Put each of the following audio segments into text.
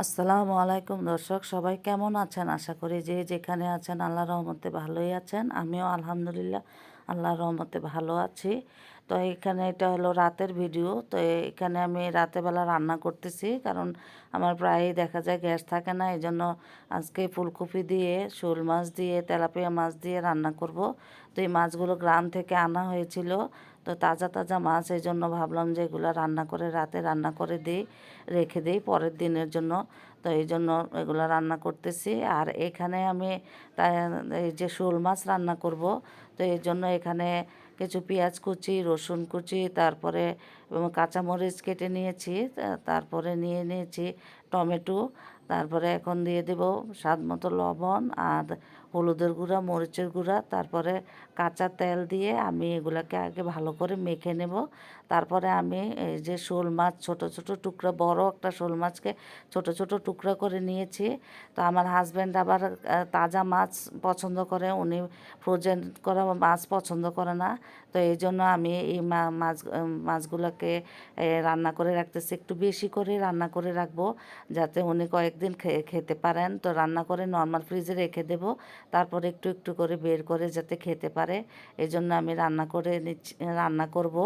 আসসালামু আলাইকুম দর্শক, সবাই কেমন আছেন? আশা করি যে যেখানে আছেন আল্লাহর রহমতে ভালোই আছেন। আমিও আলহামদুলিল্লাহ আল্লাহর রহমতে ভালো আছি। তো এখানে এটা হলো রাতের ভিডিও। তো এখানে আমি রাতের বেলা রান্না করতেছি, কারণ আমার প্রায়ই দেখা যায় গ্যাস থাকে না। এই জন্য আজকে ফুলকপি দিয়ে, শোল মাছ দিয়ে, তেলাপিয়া মাছ দিয়ে রান্না করব। তো এই মাছগুলো গ্রাম থেকে আনা হয়েছিল, তো তাজা তাজা মাছ, এই জন্য ভাবলাম যে এগুলো রান্না করে রাতে রান্না করে দিই, রেখে দিই পরের দিনের জন্য। তো এই জন্য এগুলো রান্না করতেছি। আর এখানে আমি এই যে শোল মাছ রান্না করব, তো এই জন্য এখানে কিছু পেঁয়াজ কুচি, রসুন কুচি, তারপরে কাঁচামরিচ কেটে নিয়েছি, তারপরে নিয়ে নিয়েছি টমেটো, তারপরে এখন দিয়ে দেব স্বাদ মতো লবণ আর হলুদের গুঁড়া, মরিচের গুঁড়া, তারপরে কাঁচা তেল দিয়ে আমি এগুলাকে আগে ভালো করে মেখে নেব। তারপরে আমি এই যে শোল মাছ ছোট ছোট টুকরা, বড় একটা শোল মাছকে ছোট ছোট টুকরা করে নিয়েছি। তো আমার হাজব্যান্ড আবার তাজা মাছ পছন্দ করে, উনি ফ্রোজেন করা মাছ পছন্দ করে না। তো এই জন্য আমি এই মাছগুলোকে রান্না করে রাখতেছি, একটু বেশি করে রান্না করে রাখবো যাতে উনি কয়েকদিন খেতে পারেন। তো রান্না করে নর্মাল ফ্রিজে রেখে দেব, তারপরে একটু একটু করে বের করে যাতে খেতে পারে, এই জন্য আমি রান্না করে নিচ্ছি, রান্না করব।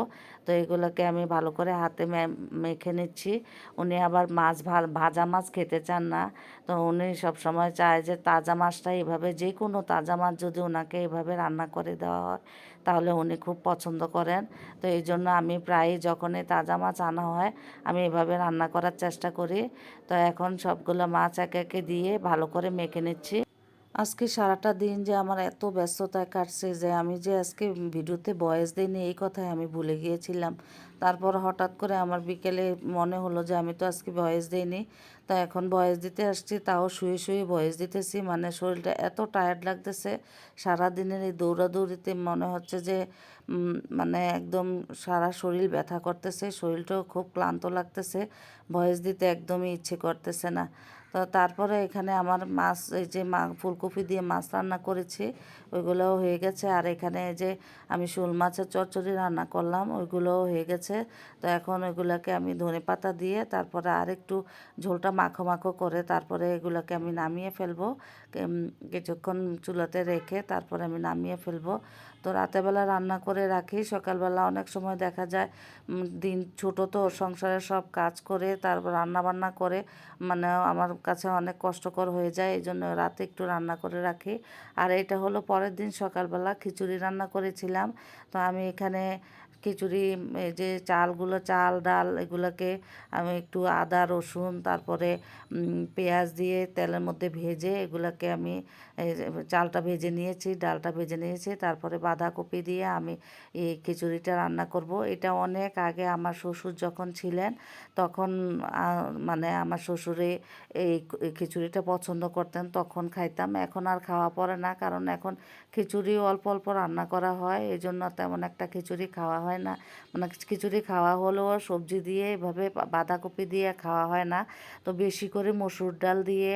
তো এগুলোকে আমি ভালো করে হাতে মেখে নিচ্ছি। উনি আবার মাছ ভাজা মাছ খেতে চান না। তো উনি সবসময় চায় যে তাজা মাছটা এভাবে, যে কোনো তাজা মাছ যদি ওনাকে এভাবে রান্না করে দেওয়া হয় তাহলে উনি খুব পছন্দ করেন। তো এই জন্য আমি প্রায়ই যখনই তাজা মাছ আনা হয় আমি এভাবে রান্না করার চেষ্টা করি। তো এখন সবগুলো মাছ একে একে দিয়ে ভালো করে মেখে নিচ্ছি। আজকে সারাটা দিন যে আমার এত ব্যস্ততায় কাটছে যে আমি যে আজকে ভিডিওতে ভয়েস দিইনি এই কথাই আমি ভুলে গিয়েছিলাম। তারপর হঠাৎ করে আমার বিকেলে মনে হলো যে আমি তো আজকে ভয়েস দিইনি। তা এখন ভয়েস দিতে আসছি, তাও শুয়ে শুয়ে ভয়েস দিতেছি। মানে শরীরটা এত টায়ার্ড লাগতেছে, সারাদিনের এই দৌড়াদৌড়িতে মনে হচ্ছে যে মানে একদম সারা শরীর ব্যথা করতেছে, শরীরটাও খুব ক্লান্ত লাগতেছে, ভয়েস দিতে একদমই ইচ্ছে করতেছে না। তো তারপরে এখানে আমার মাছ, এই যে ফুলকপি দিয়ে মাছ রান্না করেছি ওইগুলোও হয়ে গেছে। আর এখানে এই যে আমি শোল মাছের চচ্চড়ি রান্না করলাম, ওইগুলোও হয়ে গেছে। তো এখন ওইগুলোকে আমি ধনেপাতা দিয়ে তারপরে আর একটু ঝোলটা মাখো মাখো করে তারপরে এগুলোকে আমি নামিয়ে ফেলবো। কিছুক্ষণ চুলাতে রেখে তারপরে আমি নামিয়ে ফেলবো। তো রাতেরবেলা রান্না করে রাখি, সকালবেলা অনেক সময় দেখা যায় দিন ছোটো তো, সংসারের সব কাজ করে তারপর রান্না বান্না করে মানে আমার কাছে অনেক কষ্টকর হয়ে যায়, এই জন্য রাতে একটু রান্না করে রাখি। আর এটা হলো পরের দিন সকালবেলা খিচুড়ি রান্না করেছিলাম। তো আমি এখানে খিচুড়ি, এই যে চালগুলো, চাল ডাল এগুলোকে আমি একটু আদা রসুন তারপরে পেঁয়াজ দিয়ে তেলের মধ্যে ভেজে এগুলোকে আমি চালটা ভেজে নিয়েছি, ডালটা ভেজে নিয়েছি, তারপরে বাঁধাকপি দিয়ে আমি এই খিচুড়িটা রান্না করব। এটা অনেক আগে আমার শ্বশুর যখন ছিলেন তখন মানে আমার শ্বশুরে এই খিচুড়িটা পছন্দ করতেন, তখন খাইতাম। এখন আর খাওয়া পড়ে না, কারণ এখন খিচুড়ি অল্প অল্প রান্না করা হয়, এই জন্য তেমন একটা খিচুড়ি খাওয়া হয় না। মানে খিচুড়ি খাওয়া হলেও সবজি দিয়ে এভাবে বাঁধাকপি দিয়ে খাওয়া হয় না। তো বেশি করে মসুর ডাল দিয়ে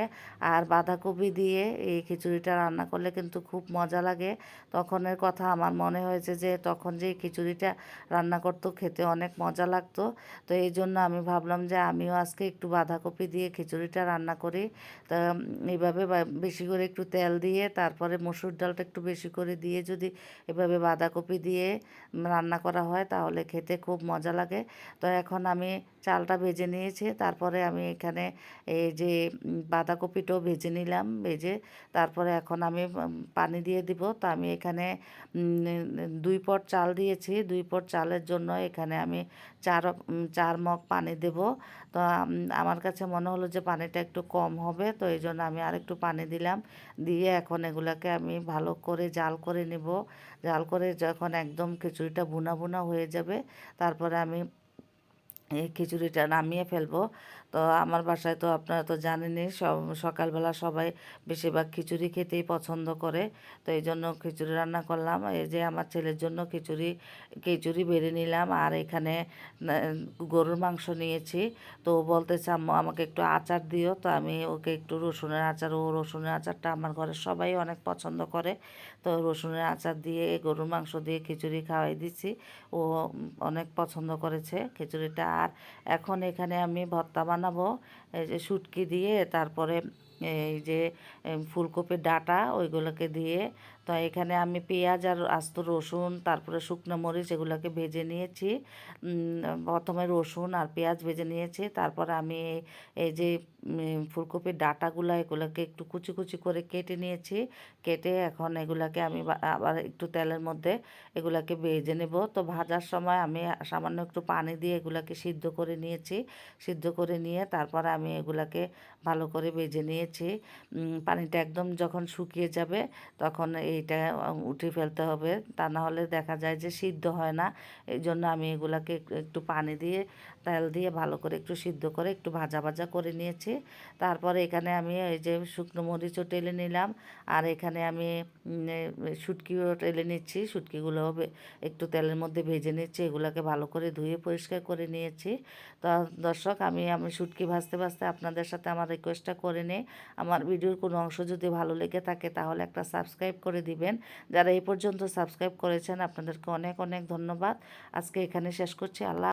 আর বাঁধাকপি দিয়ে এই খিচুড়িটা রান্না করলে কিন্তু খুব মজা লাগে। তখনের কথা আমার মনে হয়েছে যে তখন যে খিচুড়িটা রান্না করতো খেতে অনেক মজা লাগতো। তো এই জন্য আমি ভাবলাম যে আমিও আজকে একটু বাঁধাকপি দিয়ে খিচুড়িটা রান্না করি। তা এইভাবে বেশি করে একটু তেল দিয়ে তারপরে মসুর ডালটা একটু বেশি করে দিয়ে যদি এভাবে বাঁধাকপি দিয়ে রান্না করা হয় তাহলে খেতে খুব মজা লাগে। তো এখন আমি চালটা ভেজে নিয়েছি, তারপরে আমি এখানে এই যে বাঁধাকপিটাও ভেজে নিলাম, ভেজে তারপরে এখন আমি পানি দিয়ে দিব। তো আমি এখানে 2 পট চাল দিয়েছি, 2 পট চালের জন্য এখানে আমি 4 মগ পানি দেব। তো আমার কাছে মনে হলো যে পানিটা একটু কম হবে, তো এই জন্য আমি আরেকটু পানি দিলাম। দিয়ে এখন এগুলাকে আমি ভালো করে জাল করে নেব। জাল করে যখন একদম খিচুড়িটা ভুনা ভুনা হয়ে যাবে তারপরে আমি এই খিচুড়িটা নামিয়ে ফেলবো। তো আমার বাসায় তো আপনারা তো জানেনই, সকালবেলা সবাই বেশিরভাগ খিচুড়ি খেতেই পছন্দ করে। তো এই জন্য খিচুড়ি রান্না করলাম। এই যে আমার ছেলের জন্য খিচুড়ি খিচুড়ি বেড়ে নিলাম। আর এখানে গরুর মাংস নিয়েছি। তো ও বলতেছে আম্মু আমাকে একটু আচার দিও। তো আমি ওকে একটু রসুনের আচার, ও রসুনের আচারটা আমার ঘরের সবাই অনেক পছন্দ করে। তো রসুনের আচার দিয়ে গরুর মাংস দিয়ে খিচুড়ি খাওয়াই দিচ্ছি। ও অনেক পছন্দ করেছে খিচুড়িটা। আর এখন এখানে আমি ভর্তা বানাবো। এই যে শুটকি দিয়ে তারপরে এই যে ফুলকপির ডাঁটা ওইগুলোকে দিয়ে, তো এখানে আমি পেঁয়াজ আর আস্ত রসুন তারপরে শুকনো মরিচ এগুলোকে ভেজে নিয়েছি। প্রথমে রসুন আর পেঁয়াজ ভেজে নিয়েছি, তারপরে আমি এই যে ফুলকপির ডাঁটাগুলো এগুলোকে একটু কুচি কুচি করে কেটে নিয়েছি। কেটে এখন এগুলাকে আমি আবার একটু তেলের মধ্যে এগুলাকে ভেজে নেব। তো ভাজার সময় আমি সামান্য একটু পানি দিয়ে এগুলাকে সিদ্ধ করে নিয়েছি। সিদ্ধ করে নিয়ে তারপরে আমি এগুলাকে ভালো করে ভেজে নিয়েছি। পানিটা একদম যখন শুকিয়ে যাবে তখন এইটা উঠিয়ে ফেলতে হবে, তা না হলে দেখা যায় যে সিদ্ধ হয় না। এই জন্য আমি এগুলাকে একটু পানি দিয়ে তেল দিয়ে ভালো করে একটু সিদ্ধ করে একটু ভাজা ভাজা করে নিয়েছি। তারপরে এখানে আমি এই যে শুকনো মরিচও টেলে নিলাম, আর এখানে আমি শুটকিও টেলে নিচ্ছি। শুটকিগুলোও একটু তেলের মধ্যে ভেজে নিচ্ছি, এগুলোকে ভালো করে ধুয়ে পরিষ্কার করে নিয়েছি। তো দর্শক, আমি শুটকি ভাজতে ভাজতে আপনাদের সাথে আমার রিকোয়েস্টটা করে নিই, আমার ভিডিওর কোনো অংশ যদি ভালো লেগে থাকে তাহলে একটা সাবস্ক্রাইব করে দিবেন। যারা এই পর্যন্ত সাবস্ক্রাইব করেছেন আপনাদেরকে অনেক অনেক ধন্যবাদ। আজকে এখানে শেষ করছি। আল্লাহ।